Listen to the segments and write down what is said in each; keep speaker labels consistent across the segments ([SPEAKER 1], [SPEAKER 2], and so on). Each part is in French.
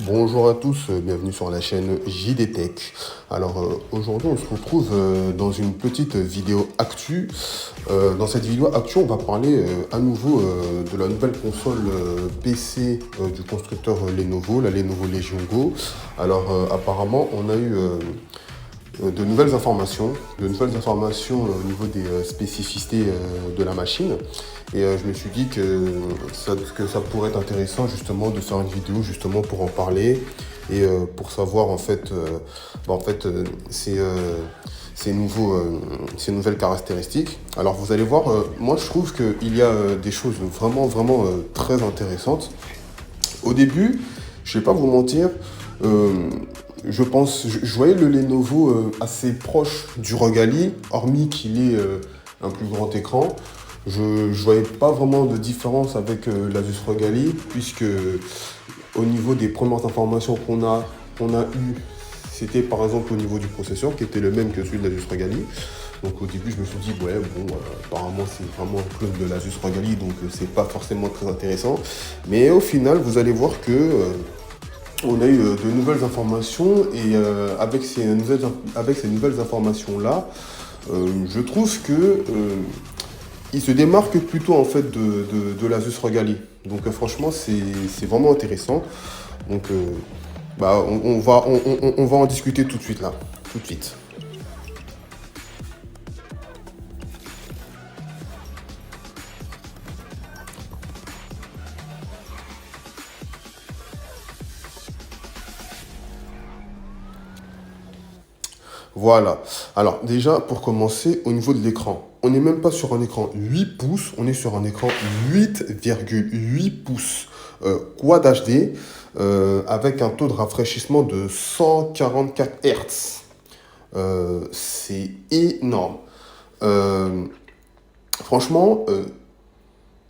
[SPEAKER 1] Bonjour à tous, bienvenue sur la chaîne JD Tech. Aujourd'hui on se retrouve dans une petite vidéo actu. Dans cette vidéo actu on va parler à nouveau de la nouvelle console PC du constructeur Lenovo, la Lenovo Legion Go. Apparemment on a eu de nouvelles informations au niveau des spécificités de la machine. Je me suis dit que ça pourrait être intéressant justement de faire une vidéo justement pour en parler et pour savoir en fait, ces nouvelles caractéristiques. Alors vous allez voir, moi je trouve qu'il y a des choses vraiment très intéressantes. Au début, je vais pas vous mentir, euh, je voyais le Lenovo assez proche du Rogali, hormis qu'il ait un plus grand écran. Je voyais pas vraiment de différence avec l'Asus Rogali, puisque au niveau des premières informations qu'on a eues, c'était par exemple au niveau du processeur, qui était le même que celui de l'Asus Rogali. Donc au début, je me suis dit, ouais, bon, apparemment c'est vraiment un clone de l'Asus Rogali, donc c'est pas forcément très intéressant. Mais au final, vous allez voir que on a eu de nouvelles informations et avec ces nouvelles informations-là, je trouve que il se démarque plutôt en fait de l'Asus Rogali. Donc franchement, c'est vraiment intéressant. Donc on va en discuter tout de suite là, tout de suite. Voilà. Alors déjà, pour commencer, au niveau de l'écran, on n'est même pas sur un écran 8 pouces, on est sur un écran 8,8 pouces Quad HD avec un taux de rafraîchissement de 144 Hz. C'est énorme. Euh, Franchement,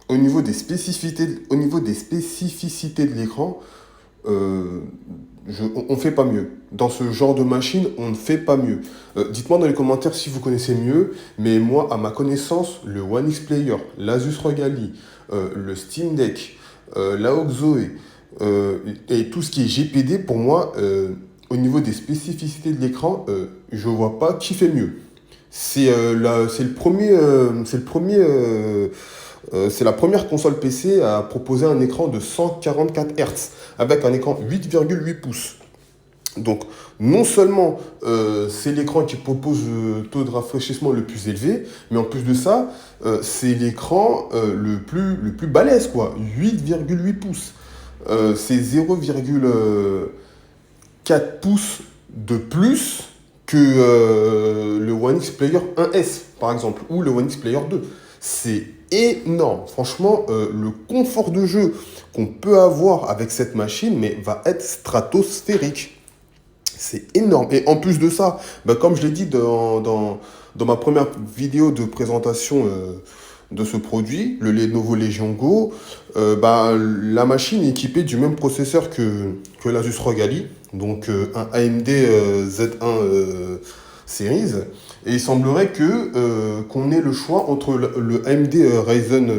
[SPEAKER 1] au niveau des spécificités de l'écran, euh, on ne fait pas mieux. Dans ce genre de machine, on ne fait pas mieux. Dites-moi dans les commentaires si vous connaissez mieux, mais moi, à ma connaissance, le One X Player, l'Asus Rogali, le Steam Deck, la Zoe, et tout ce qui est GPD, pour moi, au niveau des spécificités de l'écran, je ne vois pas qui fait mieux. C'est la première console PC à proposer un écran de 144 Hz avec un écran 8,8 pouces. Donc, non seulement c'est l'écran qui propose le taux de rafraîchissement le plus élevé, mais en plus de ça, c'est l'écran le plus balèze, quoi. 8,8 pouces. C'est 0,4 pouces de plus que le One X Player 1S, par exemple, ou le One X Player 2. C'est énorme. Franchement, le confort de jeu qu'on peut avoir avec cette machine mais, va être stratosphérique. C'est énorme. Et en plus de ça, bah, comme je l'ai dit dans ma première vidéo de présentation de ce produit, le Lenovo Legion Go, bah, la machine est équipée du même processeur que l'Asus Rogali, donc un AMD Z1 Series. Et il semblerait qu'on ait le choix entre le AMD Ryzen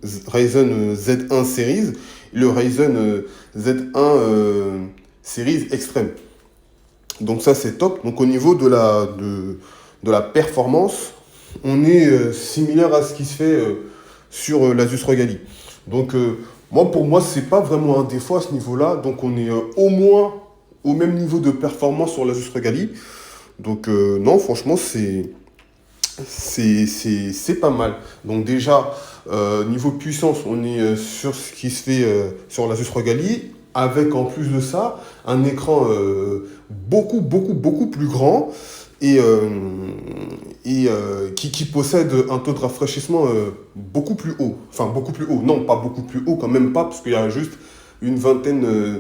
[SPEAKER 1] Z1 Series et le Ryzen Z1 Series Extreme. Donc ça c'est top. Donc au niveau de la performance, on est similaire à ce qui se fait sur l'Asus Rogali. Donc moi pour moi c'est pas vraiment un défaut à ce niveau-là. Donc on est au moins au même niveau de performance sur l'Asus Rogali. Donc non franchement c'est pas mal. Donc déjà niveau puissance on est sur ce qui se fait sur l'Asus Rogali avec en plus de ça un écran beaucoup plus grand et qui possède un taux de rafraîchissement beaucoup plus haut. Enfin, beaucoup plus haut. Non, pas beaucoup plus haut, quand même pas, parce qu'il y a juste une vingtaine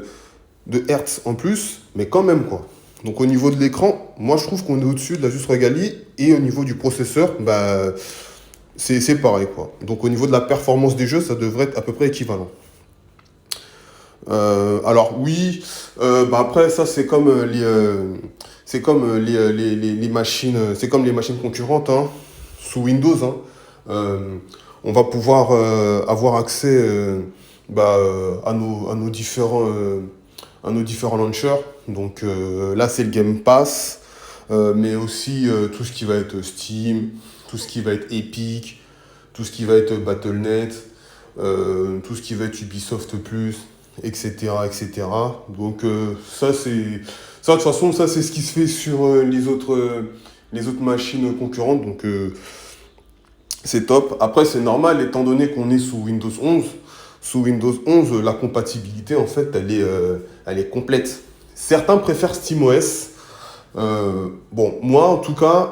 [SPEAKER 1] de Hertz en plus, mais quand même, quoi. Donc, au niveau de l'écran, moi, je trouve qu'on est au-dessus de la Just Rogali, et au niveau du processeur, bah, c'est pareil, quoi. Donc, au niveau de la performance des jeux, ça devrait être à peu près équivalent. Alors oui, bah après ça c'est comme les machines, c'est comme les machines concurrentes hein, sous Windows. Hein. On va pouvoir avoir accès à nos différents un différent launcher. Donc là, c'est le Game Pass, mais aussi tout ce qui va être Steam, tout ce qui va être Epic, tout ce qui va être Battle.net, tout ce qui va être Ubisoft Plus, etc., etc. Donc ça, c'est... Ça, de toute façon, ça, c'est ce qui se fait sur les autres machines concurrentes. Donc c'est top. Après, c'est normal, étant donné qu'on est sous Windows 11. Sous Windows 11, la compatibilité, en fait, elle est complète. Certains préfèrent SteamOS. Bon, moi, en tout cas,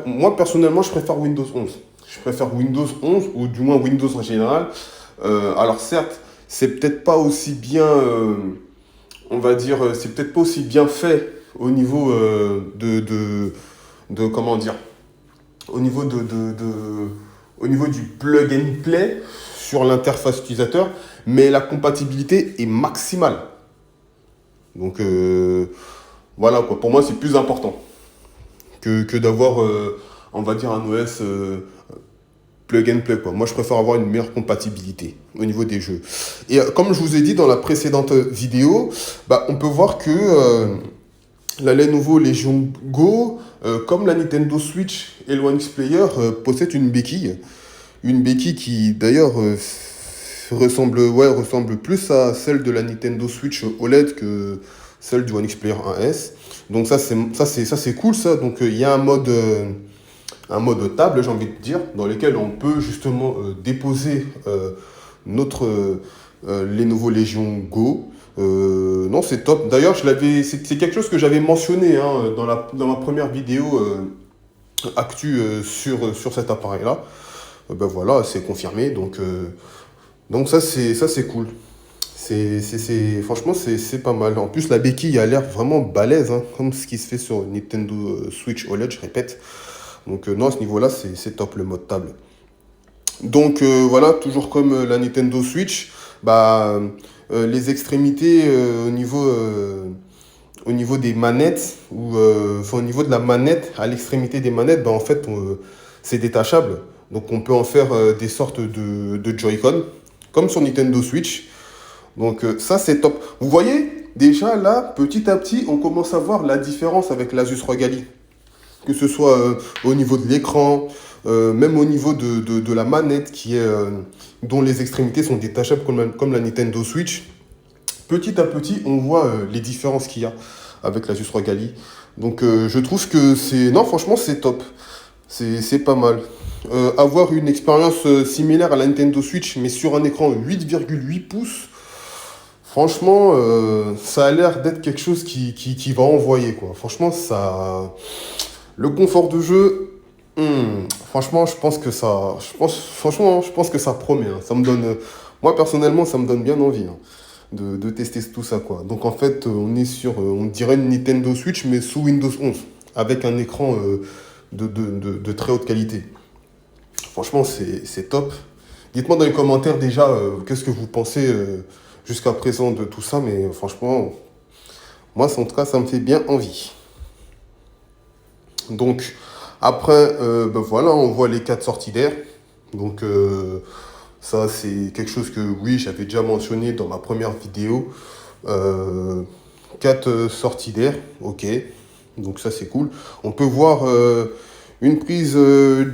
[SPEAKER 1] moi, personnellement, je préfère Windows 11. Je préfère Windows 11, ou du moins Windows en général. Alors, certes, c'est peut-être pas aussi bien, on va dire, c'est peut-être pas aussi bien fait au niveau comment dire, au niveau au niveau du plug and play sur l'interface utilisateur, mais la compatibilité est maximale. Donc voilà quoi, pour moi c'est plus important que d'avoir, on va dire, un OS plug and play quoi. Moi je préfère avoir une meilleure compatibilité au niveau des jeux. Et comme je vous ai dit dans la précédente vidéo, bah, on peut voir que la Lenovo Legion Go, comme la Nintendo Switch et le One X Player, possède une béquille. Une béquille qui d'ailleurs ressemble plus à celle de la Nintendo Switch OLED que celle du One X Player 1S. Donc ça c'est cool ça. Donc il y a un mode table, j'ai envie de dire, dans lequel on peut justement déposer notre Lenovo Legion Go. Non, c'est top. D'ailleurs, c'est quelque chose que j'avais mentionné hein, dans ma première vidéo actu sur cet appareil-là. Ben voilà, c'est confirmé. Donc ça, c'est cool. Franchement, c'est pas mal. En plus, la béquille a l'air vraiment balèze, hein, comme ce qui se fait sur Nintendo Switch OLED, je répète. Donc non, à ce niveau-là, c'est top le mode table. Donc voilà, toujours comme la Nintendo Switch, bah, les extrémités au niveau des manettes, ou au niveau de la manette, à l'extrémité des manettes, bah, en fait, c'est détachable. Donc on peut en faire des sortes de Joy-Con, comme sur Nintendo Switch. Donc ça, c'est top. Vous voyez, déjà là, petit à petit, on commence à voir la différence avec l'Asus ROG Ally. Que ce soit au niveau de l'écran, même au niveau de la manette, dont les extrémités sont détachables comme la Nintendo Switch. Petit à petit, on voit les différences qu'il y a avec l'Asus ROG Ally. Donc je trouve que non, franchement, c'est top. C'est pas mal. Avoir une expérience similaire à la Nintendo Switch, mais sur un écran 8,8 pouces, franchement, ça a l'air d'être quelque chose qui va envoyer, quoi. Franchement, le confort de jeu, franchement, je pense que ça promet. Hein. Ça me donne, moi, personnellement, ça me donne bien envie hein, de tester tout ça, quoi. Donc, en fait, on est sur, on dirait une Nintendo Switch, mais sous Windows 11, avec un écran de très haute qualité. Franchement, c'est top. Dites-moi dans les commentaires déjà qu'est-ce que vous pensez jusqu'à présent de tout ça, mais franchement, moi, en tout cas, ça me fait bien envie. Donc, après, ben voilà, on voit les 4 sorties d'air. Donc, ça, c'est quelque chose que, oui, j'avais déjà mentionné dans ma première vidéo. 4 sorties d'air, ok. Donc, ça, c'est cool. On peut voir une prise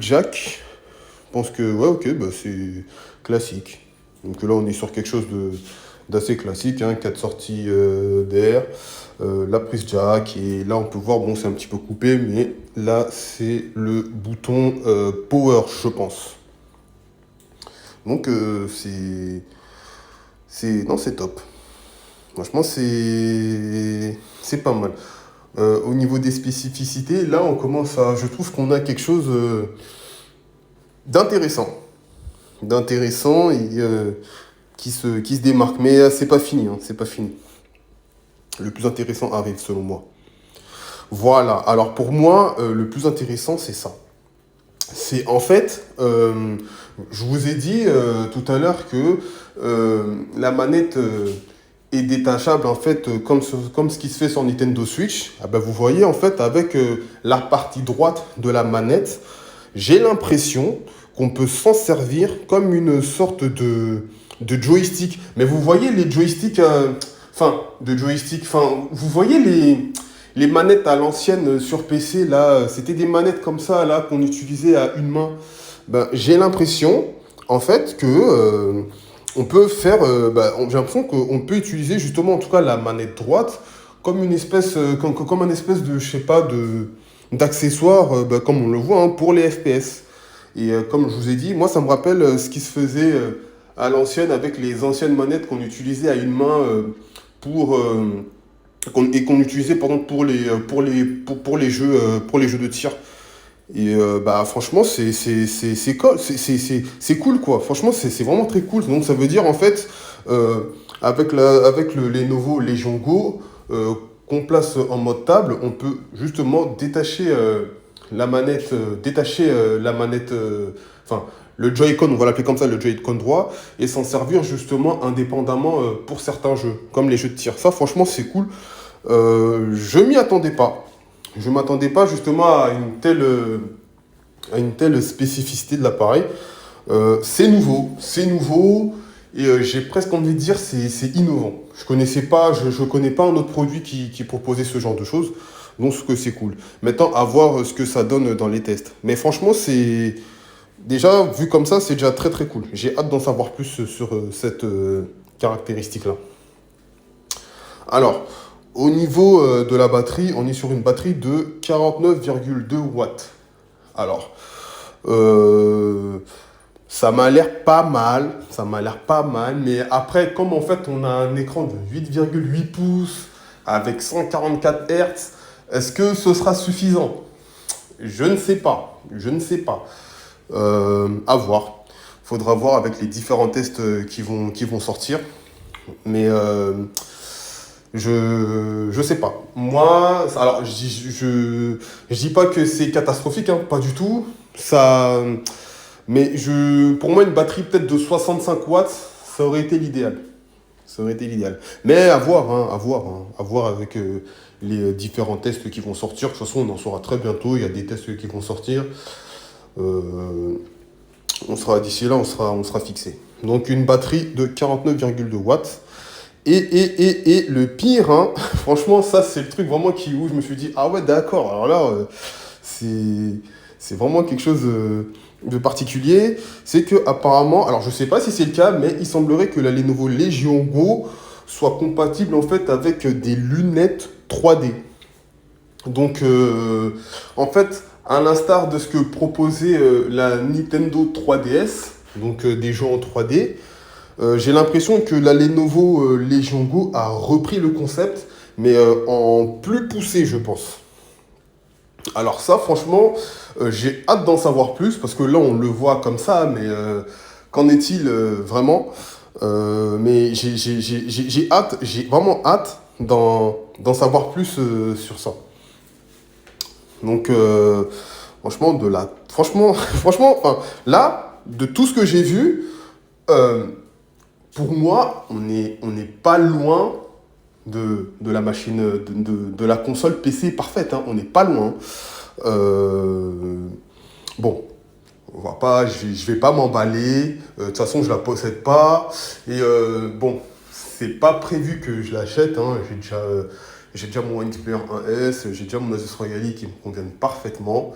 [SPEAKER 1] jack. Je pense que, ouais, ok, bah, c'est classique. Donc là, on est sur quelque chose d'assez classique, hein, 4 sorties d'air, la prise jack, et là, on peut voir, bon, c'est un petit peu coupé, mais là, c'est le bouton power, je pense. Donc, non, c'est top. Franchement, c'est pas mal. Au niveau des spécificités, là, je trouve qu'on a quelque chose d'intéressant et qui se démarque. Mais c'est pas fini, hein, c'est pas fini. Le plus intéressant arrive selon moi. Voilà, alors pour moi, le plus intéressant, c'est ça. C'est en fait, je vous ai dit tout à l'heure que la manette est détachable, en fait, comme ce qui se fait sur Nintendo Switch. Ah ben, vous voyez, en fait, avec la partie droite de la manette, j'ai l'impression qu'on peut s'en servir comme une sorte de joystick. Mais vous voyez les joysticks, enfin, de joystick. Enfin, vous voyez les manettes à l'ancienne sur PC, là, c'était des manettes comme ça, là, qu'on utilisait à une main. Ben, j'ai l'impression, en fait, que on peut faire, j'ai l'impression qu'on peut utiliser justement, en tout cas, la manette droite comme une espèce, comme un espèce de, je sais pas, d'accessoire, comme on le voit, hein, pour les FPS. Et comme je vous ai dit, moi, ça me rappelle ce qui se faisait à l'ancienne avec les anciennes manettes qu'on utilisait à une main pour et qu'on utilisait pardon pour les jeux de tir. Et franchement, c'est cool quoi. Franchement, c'est vraiment très cool. Donc ça veut dire en fait, avec le Lenovo Legion Go, qu'on place en mode table, on peut justement détacher la manette, enfin le Joy-Con, on va l'appeler comme ça, le Joy-Con droit, et s'en servir justement indépendamment pour certains jeux, comme les jeux de tir. Ça, franchement, c'est cool. Je m'y attendais pas. Je m'attendais pas justement à une telle spécificité de l'appareil. C'est nouveau, et j'ai presque envie de dire c'est innovant. Je connais pas un autre produit qui proposait ce genre de choses, donc ce que c'est cool. Maintenant, à voir ce que ça donne dans les tests. Mais franchement, c'est déjà vu comme ça, c'est déjà très très cool. J'ai hâte d'en savoir plus sur cette caractéristique-là. Alors, au niveau de la batterie, on est sur une batterie de 49,2 watts. Alors, euh, ça m'a l'air pas mal, mais après, comme en fait on a un écran de 8,8 pouces avec 144 Hz, est-ce que ce sera suffisant? Je ne sais pas. À voir. Faudra voir avec les différents tests qui vont sortir. Mais je sais pas. Moi, alors je dis pas que c'est catastrophique, hein, pas du tout. Mais pour moi, une batterie peut-être de 65 watts, ça aurait été l'idéal. Ça aurait été l'idéal. Mais à voir, hein, à voir avec les différents tests qui vont sortir. De toute façon, on en saura très bientôt. Il y a des tests qui vont sortir. Euh, D'ici là, on sera fixé. Donc une batterie de 49,2 watts. Et le pire, hein, franchement, ça c'est le truc vraiment où je me suis dit, ah ouais, d'accord, alors là, c'est vraiment quelque chose de particulier. C'est que apparemment, alors je sais pas si c'est le cas, mais il semblerait que la Lenovo Legion Go soit compatible en fait avec des lunettes 3D. Donc, en fait, à l'instar de ce que proposait la Nintendo 3DS, donc des jeux en 3D, j'ai l'impression que la Lenovo Legion Go a repris le concept, mais en plus poussé, je pense. Alors ça, franchement, j'ai hâte d'en savoir plus, parce que là, on le voit comme ça, mais qu'en est-il vraiment? Mais j'ai vraiment hâte d'en savoir plus sur ça. Donc, franchement, enfin, là, de tout ce que j'ai vu, euh, pour moi, on n'est pas loin de la machine, de la console PC parfaite, hein. On n'est pas loin. Euh, bon, je vais pas m'emballer. De toute façon, je la possède pas. Et bon, c'est pas prévu que je l'achète, hein. J'ai déjà mon XPR 1S, j'ai déjà mon Asus Royale qui me conviennent parfaitement.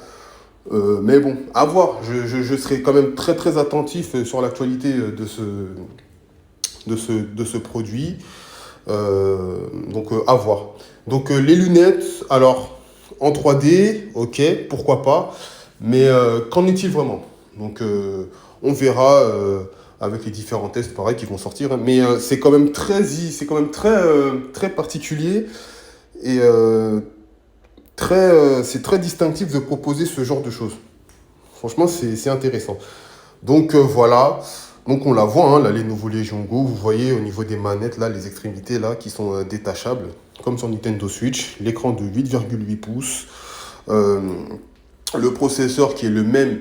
[SPEAKER 1] Mais bon, à voir. Je serai quand même très très attentif sur l'actualité de ce produit. Donc, à voir. Donc, les lunettes, alors, en 3D, ok, pourquoi pas. Mais qu'en est-il vraiment? Donc, on verra avec les différents tests, pareil, qui vont sortir, hein. Mais c'est quand même très particulier. Et c'est très distinctif de proposer ce genre de choses. Franchement, c'est intéressant. Donc voilà, donc on la voit, hein, là, les nouveaux Legion Go, vous voyez au niveau des manettes, là, les extrémités là, qui sont détachables, comme sur Nintendo Switch, l'écran de 8,8 pouces, euh, le processeur qui est le même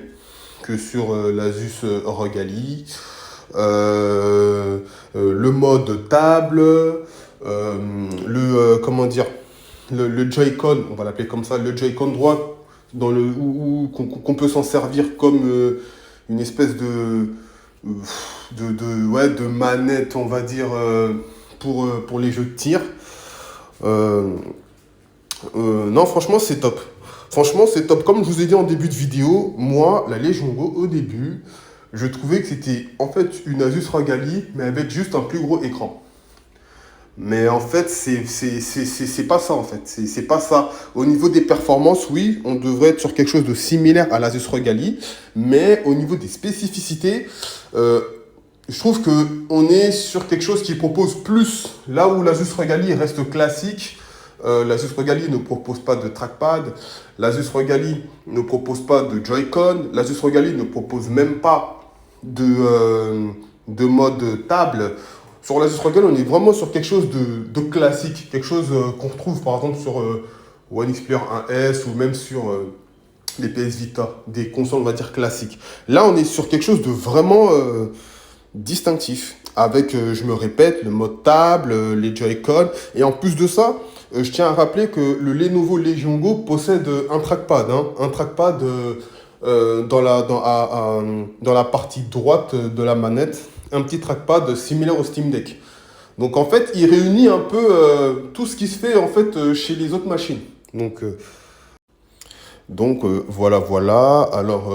[SPEAKER 1] que sur l'Asus ROG Ally, le mode table, comment dire, le Joy-Con, on va l'appeler comme ça, le Joy-Con droit, qu'on peut s'en servir comme une espèce ouais, de manette, on va dire, pour les jeux de tir. Euh, non, franchement, c'est top. Franchement, c'est top. Comme je vous ai dit en début de vidéo, moi, la Legion Go, au début, je trouvais que c'était en fait une Asus ROG Ally, mais avec juste un plus gros écran. Mais en fait, c'est pas ça, en fait. C'est pas ça. Au niveau des performances, oui, on devrait être sur quelque chose de similaire à l'Asus ROG Ally, mais au niveau des spécificités, euh, je trouve que on est sur quelque chose qui propose plus. Là où l'Asus ROG Ally reste classique, l'Asus ROG Ally ne propose pas de trackpad, l'Asus ROG Ally ne propose pas de Joy-Con, l'Asus ROG Ally ne propose même pas de mode table. Sur l'Asus ROG Ally, on est vraiment sur quelque chose de classique, quelque chose qu'on retrouve par exemple sur One Xperia 1S ou même sur les PS Vita, des consoles on va dire classiques. Là, on est sur quelque chose de vraiment distinctif, avec, je me répète, le mode table, les Joy-Con, et en plus de ça, je tiens à rappeler que le Lenovo Legion Go possède un trackpad, hein, un trackpad dans la partie droite de la manette, un petit trackpad similaire au Steam Deck. Donc en fait, il réunit un peu tout ce qui se fait en fait chez les autres machines. Donc voilà, voilà. Alors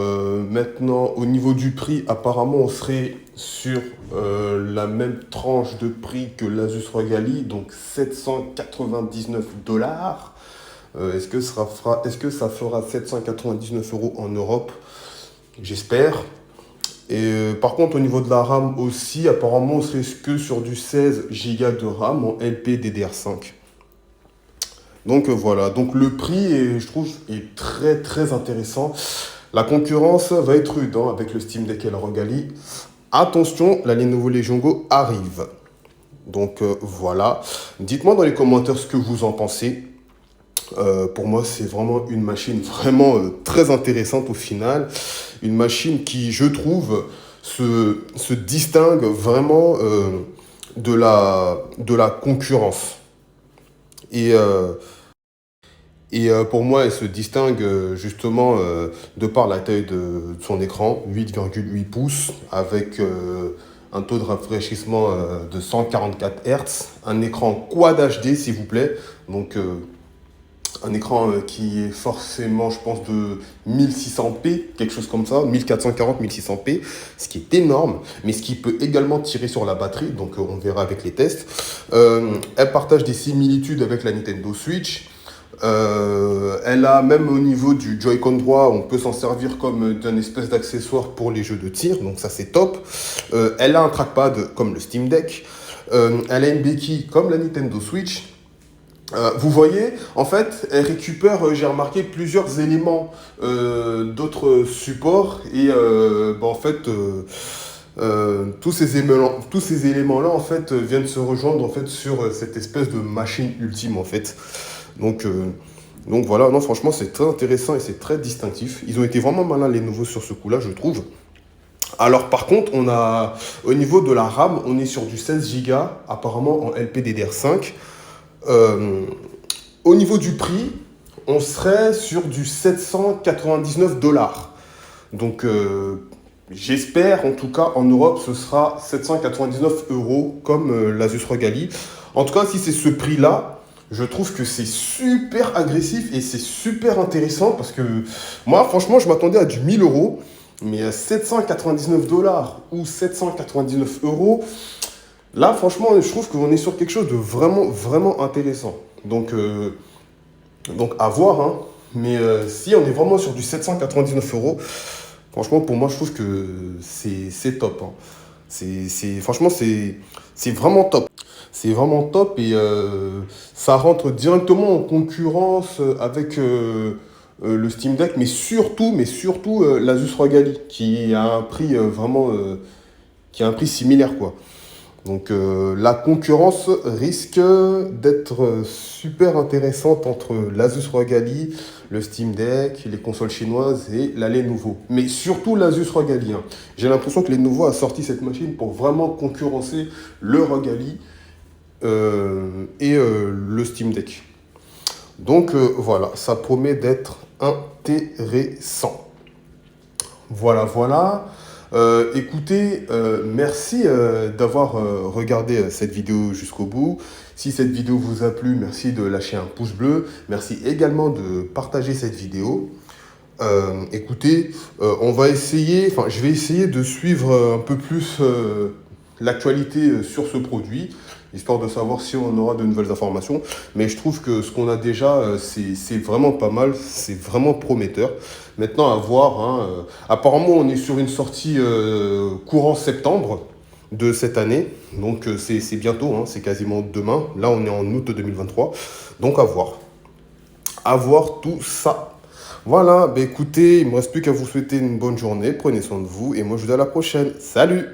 [SPEAKER 1] maintenant, au niveau du prix, apparemment, on serait sur la même tranche de prix que l'Asus ROG Ally, donc 799 dollars. Est-ce que ça fera 799 euros en Europe? J'espère. Et par contre, au niveau de la RAM aussi, apparemment, on serait que sur du 16 Go de RAM en LPDDR5. Donc voilà, donc le prix, je trouve, est très très intéressant. La concurrence va être rude hein, avec le Steam Deck et la ROG Ally. Attention, la Lenovo Legion Go arrive. Donc voilà. Dites-moi dans les commentaires ce que vous en pensez. Pour moi, c'est vraiment une machine vraiment très intéressante au final. Une machine qui, je trouve, se distingue vraiment de la concurrence. Et, pour moi, elle se distingue justement de par la taille de son écran, 8,8 pouces, avec un taux de rafraîchissement de 144 Hz, un écran Quad HD s'il vous plaît, donc un écran qui est forcément, je pense, de 1600p, quelque chose comme ça, 1440, 1600p, ce qui est énorme, mais ce qui peut également tirer sur la batterie, donc on verra avec les tests. Elle partage des similitudes avec la Nintendo Switch. Elle a, même au niveau du Joy-Con droit, on peut s'en servir comme d'un espèce d'accessoire pour les jeux de tir, donc ça c'est top. Elle a un trackpad comme le Steam Deck. Elle a une béquille comme la Nintendo Switch. Vous voyez, en fait, elle récupère, j'ai remarqué, plusieurs éléments d'autres supports et en fait, tous ces éléments-là, en fait, viennent se rejoindre en fait sur cette espèce de machine ultime, en fait. Donc, euh, donc voilà, non, franchement, c'est très intéressant et c'est très distinctif. Ils ont été vraiment malins, les nouveaux, sur ce coup-là, je trouve. Alors, par contre, au niveau de la RAM, on est sur du 16 Go, apparemment en LPDDR5. Euh, Au niveau du prix, on serait sur du 799 dollars. Donc, j'espère, en tout cas, en Europe, ce sera 799 euros comme l'Asus ROG Ally. En tout cas, si c'est ce prix-là, je trouve que c'est super agressif et c'est super intéressant parce que moi, franchement, je m'attendais à du 1000 euros, mais à 799 dollars ou 799 euros, là, franchement, je trouve qu'on est sur quelque chose de vraiment, vraiment intéressant. Donc à voir, hein. Mais si on est vraiment sur du 799 euros, franchement, pour moi, je trouve que c'est top, hein. Franchement, c'est vraiment top. C'est vraiment top et ça rentre directement en concurrence avec le Steam Deck, mais surtout l'Asus ROG Ally, qui a un prix vraiment, qui a un prix similaire, quoi. Donc la concurrence risque d'être super intéressante entre l'Asus ROG Ally, le Steam Deck, les consoles chinoises et la Lenovo. Mais surtout l'Asus ROG Ally, hein. J'ai l'impression que Lenovo a sorti cette machine pour vraiment concurrencer le ROG Ally et le Steam Deck. Donc voilà, ça promet d'être intéressant. Voilà, voilà. Écoutez, merci d'avoir regardé cette vidéo jusqu'au bout. Si cette vidéo vous a plu, merci de lâcher un pouce bleu. Merci également de partager cette vidéo. Écoutez, on va essayer, enfin, je vais essayer de suivre un peu plus l'actualité sur ce produit, histoire de savoir si on aura de nouvelles informations. Mais je trouve que ce qu'on a déjà, c'est vraiment pas mal, c'est vraiment prometteur. Maintenant, à voir, hein, apparemment, on est sur une sortie courant septembre de cette année. Donc, c'est bientôt, hein, c'est quasiment demain. Là, on est en août 2023. Donc, à voir. À voir tout ça. Voilà, bah écoutez, il ne me reste plus qu'à vous souhaiter une bonne journée. Prenez soin de vous et moi, je vous dis à la prochaine. Salut!